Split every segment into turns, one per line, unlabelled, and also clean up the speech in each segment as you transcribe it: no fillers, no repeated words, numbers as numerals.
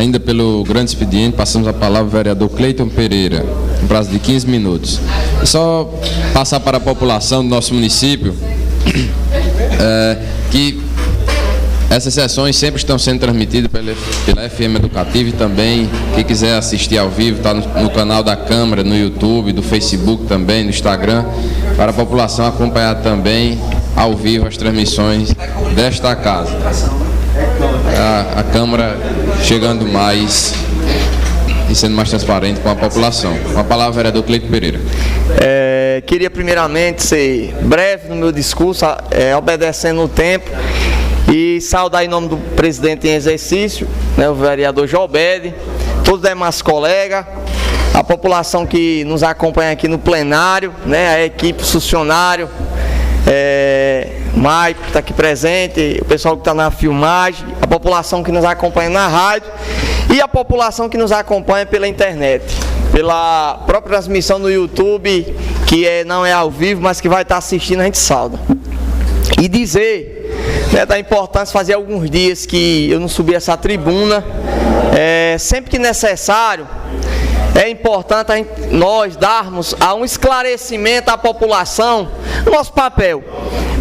Ainda pelo grande expediente, passamos a palavra ao vereador Cleiton Pereira, um prazo de 15 minutos. Só passar para a população do nosso município que essas sessões sempre estão sendo transmitidas pela FM Educativa e também, quem quiser assistir ao vivo, está no canal da Câmara, no YouTube, do Facebook também, no Instagram, para a população acompanhar também ao vivo as transmissões desta casa. A Câmara chegando mais e sendo mais transparente com a população. Com a palavra, vereador Cleiton Pereira.
Queria primeiramente ser breve no meu discurso, obedecendo o tempo, e saudar em nome do presidente em exercício, né, o vereador Jobed, todos os demais colegas, a população que nos acompanha aqui no plenário, né, a equipe, os funcionários, Maico que está aqui presente, o pessoal que está na filmagem, a população que nos acompanha na rádio e a população que nos acompanha pela internet, pela própria transmissão no YouTube, que não é ao vivo, mas que vai estar assistindo, a gente sauda. E dizer, né, da importância, fazia alguns dias que eu não subi essa tribuna, sempre que necessário, é importante nós darmos um esclarecimento à população do nosso papel,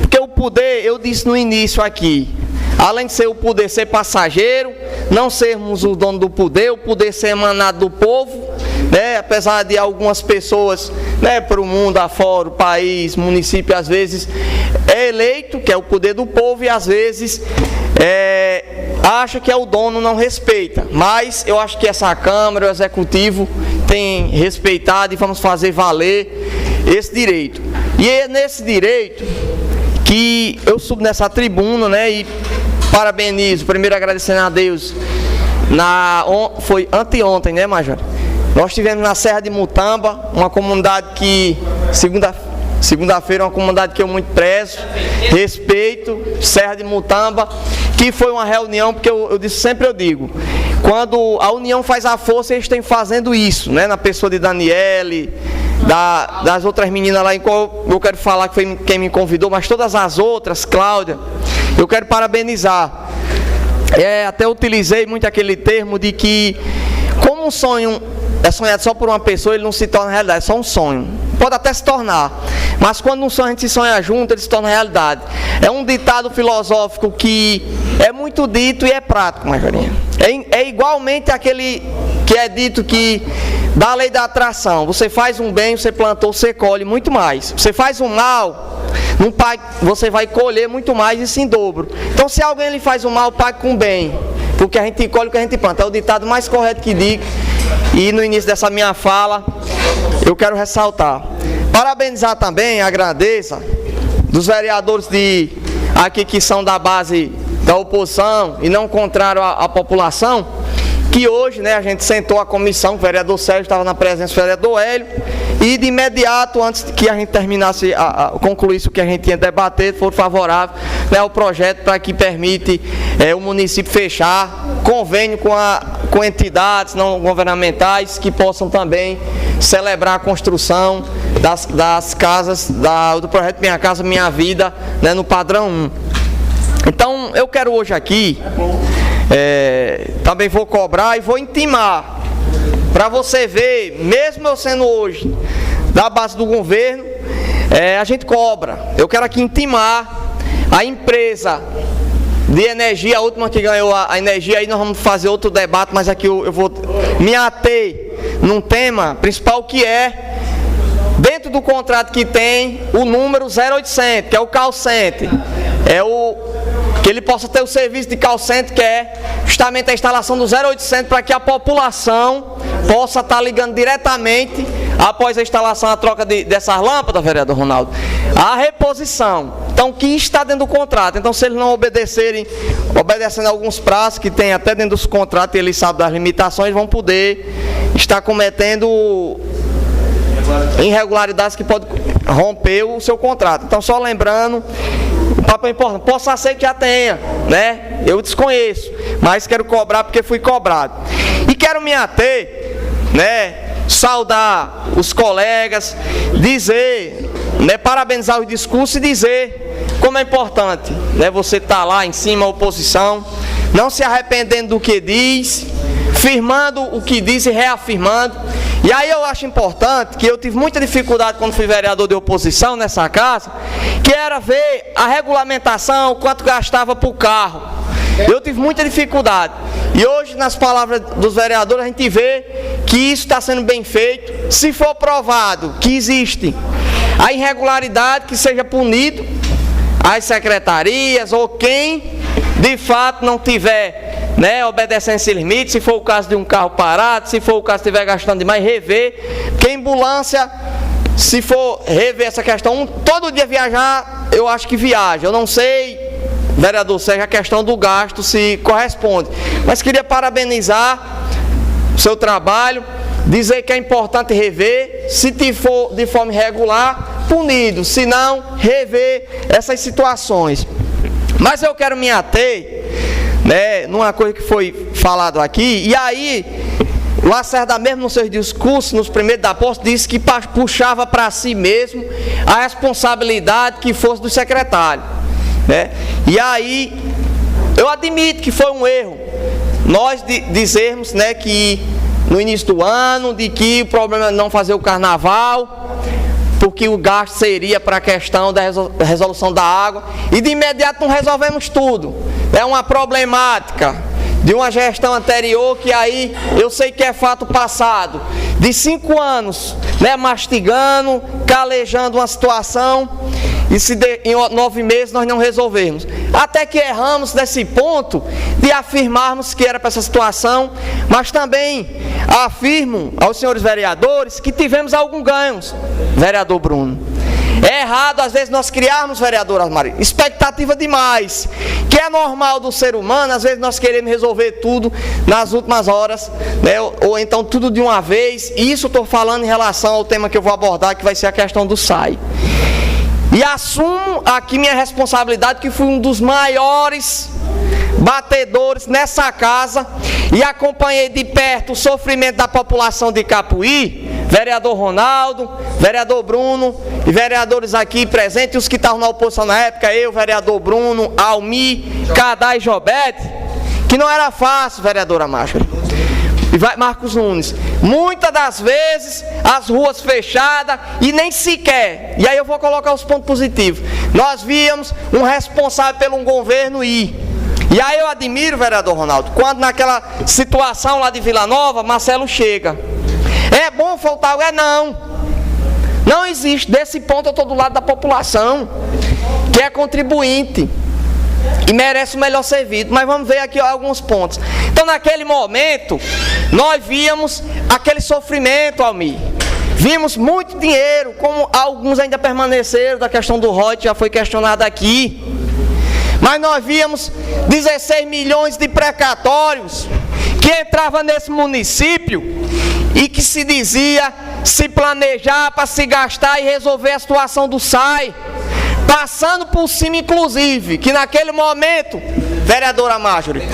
porque o poder, eu disse no início aqui, além de ser o poder ser passageiro, não sermos o dono do poder, o poder ser emanado do povo, né, apesar de algumas pessoas, né, para o mundo afora, o país, município, às vezes é eleito, que é o poder do povo, e às vezes acha que é o dono, não respeita. Mas eu acho que essa Câmara, o Executivo, tem respeitado e vamos fazer valer esse direito. E é nesse direito que eu subo nessa tribuna, né, e parabenizo, primeiro agradecendo a Deus, foi anteontem, né, Major? Nós tivemos na Serra de Mutamba, uma comunidade que, segunda-feira, uma comunidade que eu muito prezo, respeito, Serra de Mutamba, que foi uma reunião, porque sempre eu digo, quando a união faz a força, eles têm fazendo isso, né, na pessoa de Daniele, das outras meninas lá, em qual eu quero falar que foi quem me convidou, mas todas as outras, Cláudia, eu quero parabenizar. Até utilizei muito aquele termo de que, como um sonho é sonhado só por uma pessoa, ele não se torna realidade, é só um sonho. Pode até se tornar, mas quando um sonho a gente se sonha junto, ele se torna realidade. É um ditado filosófico que é muito dito e é prático, Majorinha. É igualmente aquele que é dito que da lei da atração. Você faz um bem, você plantou, você colhe muito mais. Você faz um mal, você vai colher muito mais, isso em dobro. Então, se alguém lhe faz um mal, pague com bem, porque a gente colhe o que a gente planta. É o ditado mais correto que digo. E no início dessa minha fala, eu quero ressaltar. Parabenizar também, agradeço dos vereadores aqui que são da base da oposição e não contrário à população, que hoje, né, a gente sentou a comissão, o vereador Sérgio estava na presença do vereador Hélio, e de imediato, antes que a gente terminasse, concluísse o que a gente tinha debatido, foram favoráveis, né, ao projeto para que permite o município fechar convênio com entidades não governamentais que possam também celebrar a construção das casas, do projeto Minha Casa Minha Vida, né, no padrão 1. Então, eu quero hoje aqui, também vou cobrar e vou intimar, para você ver, mesmo eu sendo hoje da base do governo, a gente cobra. Eu quero aqui intimar a empresa de energia, a última que ganhou a energia, aí nós vamos fazer outro debate, mas aqui eu vou me ater num tema principal, que é, dentro do contrato que tem, o número 0800, que é o call center, que ele possa ter o serviço de call center, que é justamente a instalação do 0800, para que a população possa estar ligando diretamente, após a instalação, a troca dessas lâmpadas, vereador Ronaldo, a reposição. Então, que está dentro do contrato. Então, se eles não obedecendo a alguns prazos que tem até dentro dos contratos, e eles sabem das limitações, vão poder estar cometendo irregularidades que podem romper o seu contrato. Então, só lembrando, o papo é importante. Possa ser que já tenha, né? Eu desconheço, mas quero cobrar porque fui cobrado. E quero me ater, né? Saudar os colegas, dizer, né? Parabenizar o discurso e dizer como é importante, né? Você estar lá em cima, a oposição, não se arrependendo do que diz, firmando o que disse e reafirmando. E aí eu acho importante, que eu tive muita dificuldade quando fui vereador de oposição nessa casa, que era ver a regulamentação, quanto gastava por carro. Eu tive muita dificuldade. E hoje, nas palavras dos vereadores, a gente vê que isso está sendo bem feito. Se for provado que existe a irregularidade, que seja punido as secretarias ou quem de fato não tiver, né, obedecendo esse limite. Se for o caso de um carro parado, se for o caso de estiver gastando demais, rever. Porque a ambulância, se for rever essa questão, todo dia viajar, eu acho que viaja. Eu não sei, vereador, seja a questão do gasto se corresponde, mas queria parabenizar o seu trabalho, dizer que é importante rever, se for de forma irregular, punido, se não, rever essas situações. Mas eu quero me ater, né, numa coisa que foi falado aqui, e aí o Lacerda mesmo nos seus discursos, nos primeiros da posse, disse que puxava para si mesmo a responsabilidade que fosse do secretário, né? E aí eu admito que foi um erro nós dizermos, né, que no início do ano, de que o problema é não fazer o carnaval, porque o gasto seria para a questão da resolução da água, e de imediato não resolvemos tudo. É uma problemática de uma gestão anterior, que aí eu sei que é fato passado, de 5 anos, né, mastigando, calejando uma situação, e em 9 meses nós não resolvemos. Até que erramos nesse ponto de afirmarmos que era para essa situação, mas também afirmo aos senhores vereadores que tivemos alguns ganhos, vereador Bruno. É errado, às vezes, nós criarmos, vereador Asmari, expectativa demais, que é normal do ser humano. Às vezes nós queremos resolver tudo nas últimas horas, né? Ou então tudo de uma vez. E isso estou falando em relação ao tema que eu vou abordar, que vai ser a questão do SAI. E assumo aqui minha responsabilidade, que fui um dos maiores batedores nessa casa e acompanhei de perto o sofrimento da população de Capuí, vereador Ronaldo, vereador Bruno e vereadores aqui presentes, os que estavam na oposição na época, eu, vereador Bruno, Almi, Cadá e Jobete, que não era fácil, vereadora Máscara. E vai Marcos Nunes, muitas das vezes as ruas fechadas e nem sequer, e aí eu vou colocar os pontos positivos, nós víamos um responsável pelo governo ir. E aí eu admiro, vereador Ronaldo, quando naquela situação lá de Vila Nova, Marcelo chega. É bom faltar? Não existe. Desse ponto eu estou do lado da população, que é contribuinte e merece o melhor serviço. Mas vamos ver aqui alguns pontos. Então, naquele momento, nós víamos aquele sofrimento, Almir. Vimos muito dinheiro, como alguns ainda permaneceram, da questão do ROT, já foi questionada aqui. Mas nós víamos 16 milhões de precatórios que entravam nesse município e que se dizia se planejar para se gastar e resolver a situação do SAI, passando por cima, inclusive, que naquele momento, vereadora Marjorie,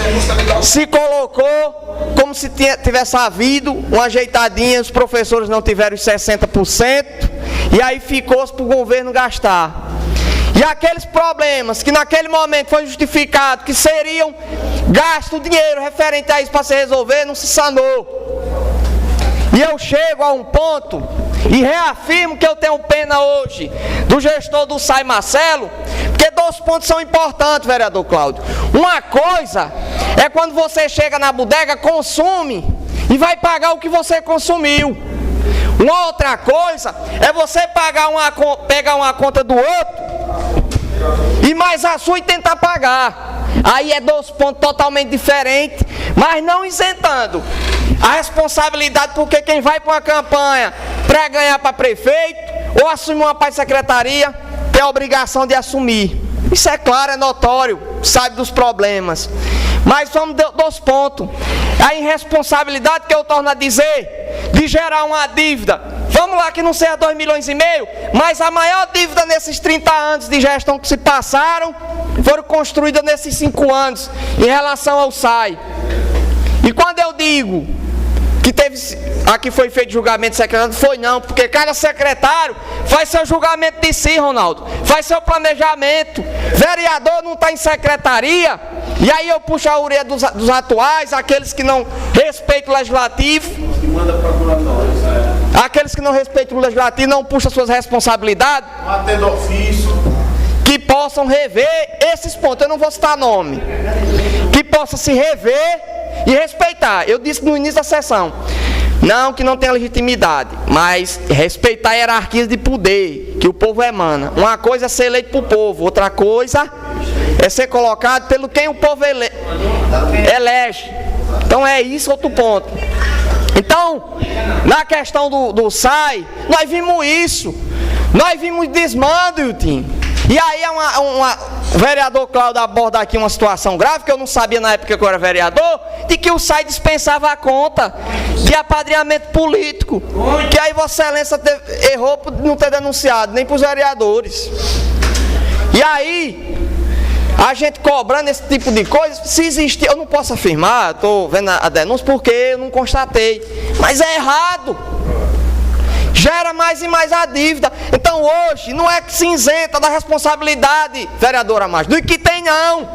se colocou como se tivesse havido uma ajeitadinha, os professores não tiveram os 60%, e aí ficou-se para o governo gastar. E aqueles problemas que naquele momento foi justificado que seriam gasto dinheiro referente a isso para se resolver, não se sanou. E eu chego a um ponto e reafirmo que eu tenho pena hoje do gestor do SAI Marcelo, porque 2 pontos são importantes, vereador Cláudio. Uma coisa é quando você chega na bodega, consome e vai pagar o que você consumiu. Uma outra coisa é você pegar uma conta do outro e mais a sua e tentar pagar. Aí é 2 pontos totalmente diferentes, mas não isentando a responsabilidade, porque quem vai para uma campanha para ganhar para prefeito ou assumir uma parte de secretaria tem a obrigação de assumir. Isso é claro, é notório, sabe dos problemas. Mas vamos 2 pontos. A irresponsabilidade, que eu torno a dizer, de gerar uma dívida. Vamos lá, que não seja 2,5 milhões, mas a maior dívida nesses 30 anos de gestão que se passaram foram construídas nesses 5 anos em relação ao SAI. E quando eu digo que aqui foi feito julgamento de secretário, foi não, porque cada secretário faz seu julgamento de si, Ronaldo, faz seu planejamento. Vereador não está em secretaria E aí eu puxo a orelha dos atuais, aqueles que não respeitam o legislativo. Aqueles que não respeitam o legislativo, não puxam suas responsabilidades.
Atendo ofício.
Que possam rever esses pontos. Eu não vou citar nome. Que possa se rever e respeitar. Eu disse no início da sessão. Não que não tenha legitimidade, mas respeitar a hierarquia de poder que o povo emana. Uma coisa é ser eleito por povo, outra coisa é ser colocado pelo quem o povo elege. Então é isso outro ponto. Então, na questão do SAI, nós vimos isso. Nós vimos desmando, Yutim. E aí o vereador Cláudio aborda aqui uma situação grave, que eu não sabia na época que eu era vereador, de que o SAI dispensava a conta de apadrinhamento político. Que aí Vossa Excelência errou por não ter denunciado, nem para os vereadores. E aí, a gente cobrando esse tipo de coisa, se existir, eu não posso afirmar, estou vendo a denúncia porque eu não constatei, mas é errado. Gera mais e mais a dívida. Então hoje não é que se isenta da responsabilidade, vereadora Márcia, do que tem não.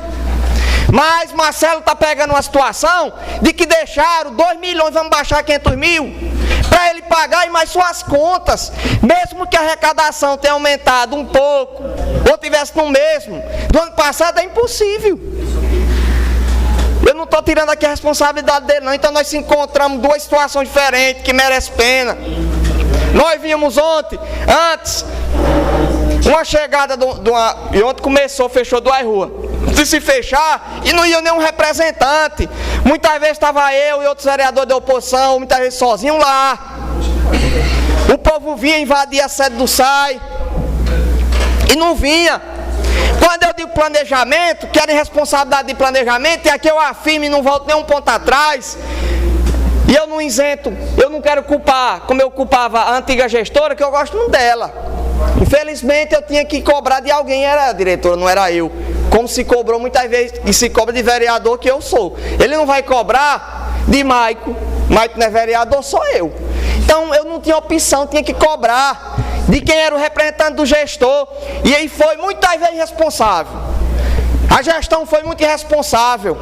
Mas Marcelo está pegando uma situação de que deixaram 2 milhões, vamos baixar 500 mil, para ele pagar e mais suas contas. Mesmo que a arrecadação tenha aumentado um pouco, ou tivesse no mesmo, do ano passado é impossível. Eu não estou tirando aqui a responsabilidade dele não. Então nós encontramos duas situações diferentes que merecem pena. Nós vimos antes, uma chegada e ontem fechou 2 ruas. Se fechar, e não ia nenhum representante. Muitas vezes estava eu e outros vereadores da oposição, muitas vezes sozinhos lá. O povo vinha invadir a sede do SAI e não vinha. Quando eu digo planejamento, que era irresponsabilidade de planejamento, e aqui eu afirmo e não volto nem um ponto atrás. E eu não isento, eu não quero culpar, como eu culpava a antiga gestora, que eu gosto muito dela. Infelizmente eu tinha que cobrar de alguém, era a diretora, não era eu. Como se cobrou muitas vezes, e se cobra de vereador que eu sou. Ele não vai cobrar de Maico não é vereador, sou eu. Então eu não tinha opção, tinha que cobrar de quem era o representante do gestor. E aí foi muitas vezes irresponsável. A gestão foi muito irresponsável.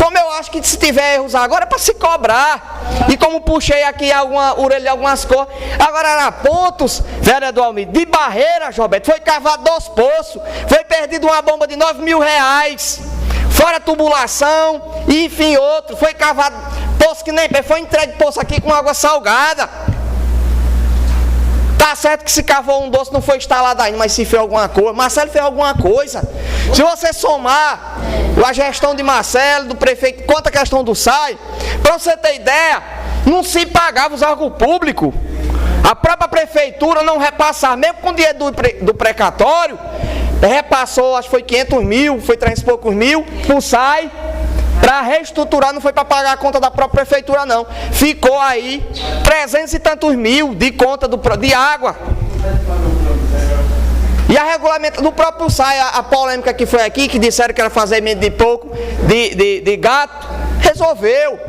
Como eu acho que se tiver erros agora é para se cobrar. E como puxei aqui algumas cores, agora era pontos, vereador Almir, de barreira, Roberto, foi cavado 2 poços, foi perdido uma bomba de 9 mil reais, fora tubulação, e enfim outro, foi cavado poço que nem foi entregue poço aqui com água salgada. Tá certo que se cavou um doce não foi instalado ainda, mas se fez alguma coisa, Marcelo fez alguma coisa. Se você somar a gestão de Marcelo, do prefeito, quanto a questão do SAI, para você ter ideia, não se pagava os órgãos públicos. A própria prefeitura não repassava, mesmo com o dinheiro do precatório, repassou, acho que foi 500 mil, foi 300 e poucos mil, pro SAI, para reestruturar, não foi para pagar a conta da própria prefeitura não. Ficou aí 300 e tantos mil de conta de água. E a regulamentação do próprio SAI, a polêmica que foi aqui, que disseram que era fazer emenda de pouco, de gato, resolveu.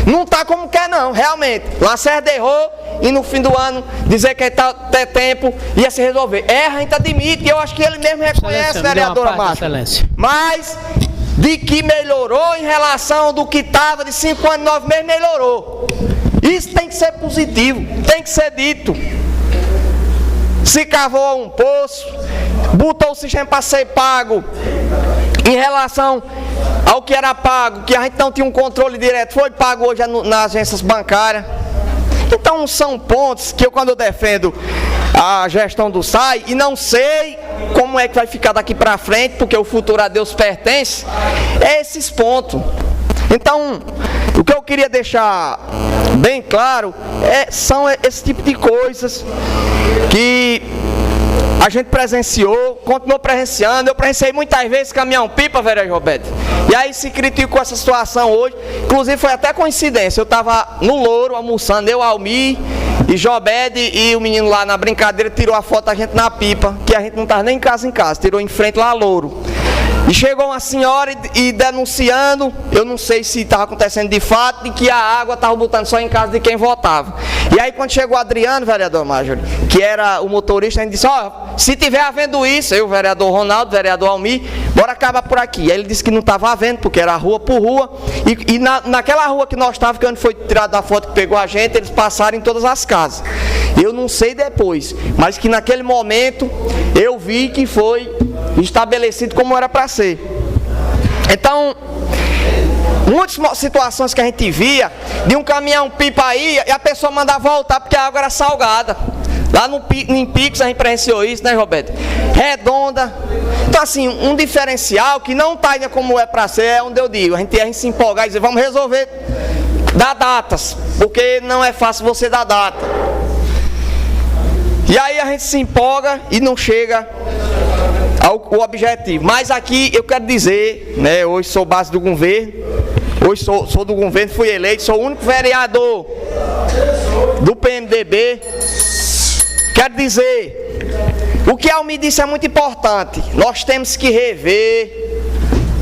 Não está como quer não, realmente. Lacerda errou e no fim do ano dizer que está até tempo ia se resolver. Erra, a gente admite, e eu acho que ele mesmo reconhece, vereadora Márcia. Mas de que melhorou em relação do que estava de 5 anos, 9 meses, melhorou. Isso tem que ser positivo, tem que ser dito. Se cavou um poço, botou o sistema para ser pago em relação ao que era pago, que a gente não tinha um controle direto, foi pago hoje nas agências bancárias. Então são pontos que quando eu defendo a gestão do SAI, e não sei como é que vai ficar daqui para frente, porque o futuro a Deus pertence, é esses pontos. Então, o que eu queria deixar bem claro são esse tipo de coisas que a gente presenciou, continuou presenciando. Eu presenciei muitas vezes caminhão-pipa, vereador Roberto. E aí se criticou essa situação hoje. Inclusive foi até coincidência. Eu estava no Louro almoçando, eu, Almir e Jobed, e o menino lá na brincadeira tirou a foto da gente na pipa, que a gente não estava nem em casa, tirou em frente lá a Louro. E chegou uma senhora e denunciando, eu não sei se estava acontecendo de fato, de que a água estava botando só em casa de quem votava. E aí quando chegou o Adriano, vereador Major, que era o motorista, a gente disse, se tiver havendo isso, eu, o vereador Ronaldo, o vereador Almir, bora acabar por aqui. Aí ele disse que não estava havendo, porque era rua por rua, e naquela rua que nós estávamos, que onde foi tirada a foto que pegou a gente, eles passaram em todas as casas. Eu não sei depois, mas que naquele momento eu vi que foi estabelecido como era para ser. Então, muitas situações que a gente via, de um caminhão pipa aí, e a pessoa mandava voltar porque a água era salgada. Lá em Picos a gente presenciou isso, né, Roberto? Redonda. Então, assim, um diferencial que não está ainda como é para ser, é onde eu digo, a gente se empolgar e dizer, vamos resolver, dar datas, porque não é fácil você dar data. E aí a gente se empolga e não chega ao objetivo. Mas aqui eu quero dizer, né, hoje sou base do governo, hoje sou do governo, fui eleito, sou o único vereador do PMDB. Quero dizer, o que Almir disse é muito importante. Nós temos que rever,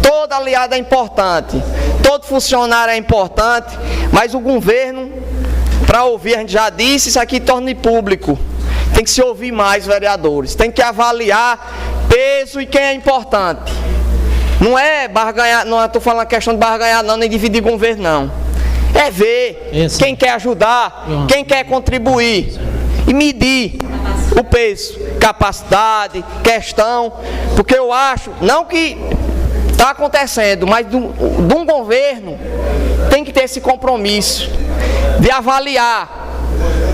todo aliado é importante, todo funcionário é importante, mas o governo, para ouvir, a gente já disse, isso aqui torna público. Tem que se ouvir mais vereadores, tem que avaliar peso e quem é importante. Não é barganhar, não estou falando a questão de barganhar não, nem dividir governo não. É ver quem quer ajudar, quem quer contribuir e medir o peso, capacidade, questão, porque eu acho, não que está acontecendo, mas de um governo tem que ter esse compromisso de avaliar.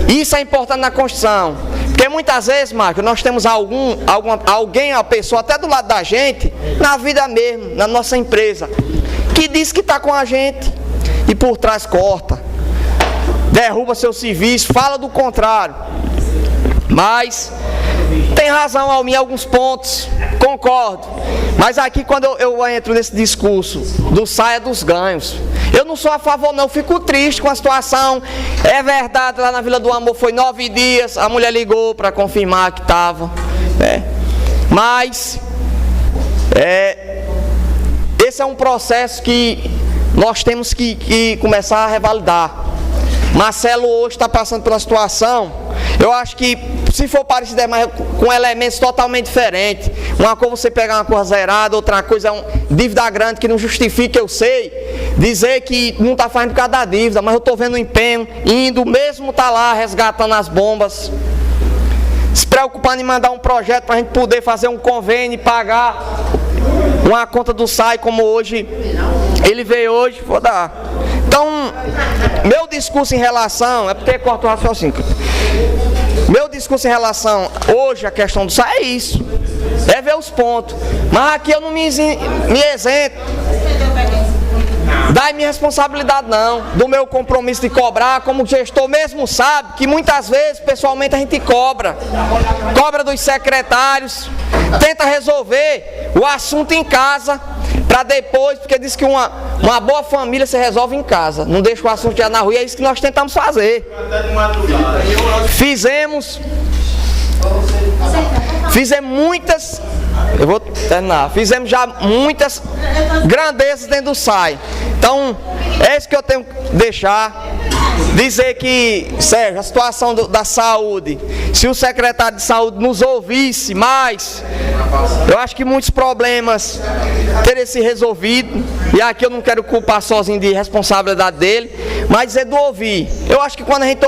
Isso é importante na Constituição. Porque muitas vezes, Marcos, nós temos alguém, a pessoa até do lado da gente, na vida mesmo, na nossa empresa, que diz que está com a gente e por trás corta, derruba seu serviço, fala do contrário. Mas tem razão, Almir, em alguns pontos, concordo. Mas aqui quando eu entro nesse discurso do saia dos ganhos, eu não sou a favor não, fico triste com a situação. É verdade, lá na Vila do Amor foi 9 dias, a mulher ligou para confirmar que estava, né? Mas esse é um processo que nós temos que começar a revalidar. Marcelo hoje está passando por uma situação, eu acho que se for parecido mas com elementos totalmente diferentes, uma coisa você pegar uma coisa zerada, outra coisa é uma dívida grande que não justifica, eu sei, dizer que não está fazendo por causa da dívida, mas eu estou vendo o empenho, indo, mesmo está lá resgatando as bombas, se preocupando em mandar um projeto para a gente poder fazer um convênio e pagar uma conta do SAI, como hoje, ele veio hoje, vou dar. Então, meu discurso em relação, é porque corta o raciocínio. Meu discurso em relação hoje à questão do SAI é isso, é ver os pontos. Mas aqui eu não me isento da minha responsabilidade não, do meu compromisso de cobrar, como gestor mesmo sabe que muitas vezes pessoalmente a gente cobra dos secretários, tenta resolver o assunto em casa, para depois, porque diz que uma boa família se resolve em casa, não deixa o assunto já na rua, e é isso que nós tentamos fazer. Fizemos muitas, eu vou terminar, fizemos já muitas grandezas dentro do SAI. Então, é isso que eu tenho que deixar. Dizer que, Sérgio, a situação da saúde, se o secretário de saúde nos ouvisse mais, eu acho que muitos problemas teriam se resolvido. E aqui eu não quero culpar sozinho de responsabilidade dele, mas dizer do ouvir. Eu acho que quando a gente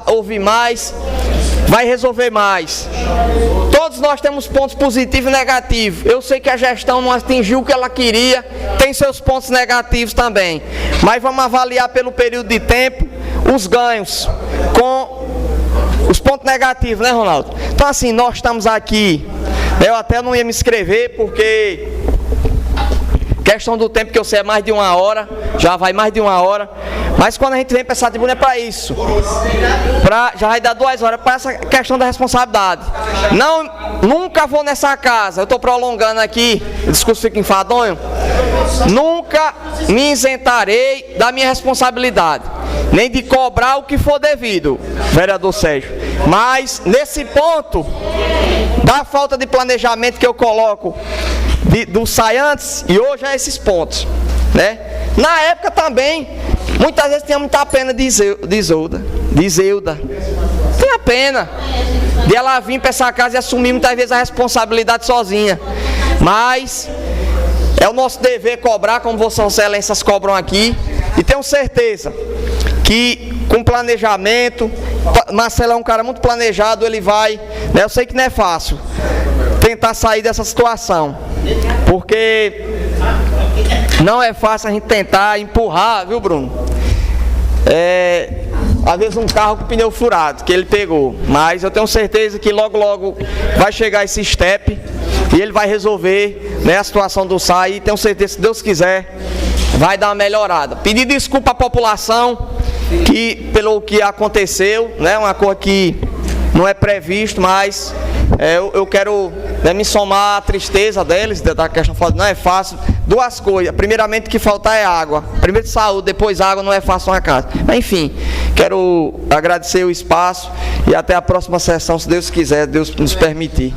ouvir mais, vai resolver mais. Todos nós temos pontos positivos e negativos. Eu sei que a gestão não atingiu o que ela queria, tem seus pontos negativos também. Mas vamos avaliar pelo período de tempo os ganhos com os pontos negativos, né, Ronaldo? Então, assim, nós estamos aqui. Eu até não ia me inscrever porque questão do tempo que eu sei é mais de 1 hora, já vai mais de 1 hora. Mas quando a gente vem para essa tribuna é para isso. Já vai dar 2 horas para essa questão da responsabilidade. Nunca vou nessa casa, eu estou prolongando aqui, o discurso fica enfadonho. Nunca me isentarei da minha responsabilidade, nem de cobrar o que for devido, vereador Sérgio. Mas nesse ponto da falta de planejamento que eu coloco do SAI antes e hoje é esses pontos, né? Na época também, muitas vezes tinha muita pena de Isolda. Tinha pena de ela vir para essa casa e assumir muitas vezes a responsabilidade sozinha. Mas é o nosso dever cobrar, como Vossas Excelências cobram aqui. E tenho certeza que com planejamento, Marcelo é um cara muito planejado, ele vai, né, eu sei que não é fácil tentar sair dessa situação, porque não é fácil a gente tentar empurrar, viu, Bruno? Às vezes um carro com pneu furado, que ele pegou, mas eu tenho certeza que logo logo vai chegar esse step e ele vai resolver, né, a situação do SAI, e tenho certeza, se Deus quiser, vai dar uma melhorada. Pedir desculpa à população pelo que aconteceu, né, uma coisa que não é previsto, mas eu quero, né, me somar à tristeza deles, da questão, não é fácil. Duas coisas, primeiramente que faltar é água, primeiro saúde, depois água, não é fácil uma casa. Mas enfim, quero agradecer o espaço e até a próxima sessão, se Deus quiser, Deus nos permitir.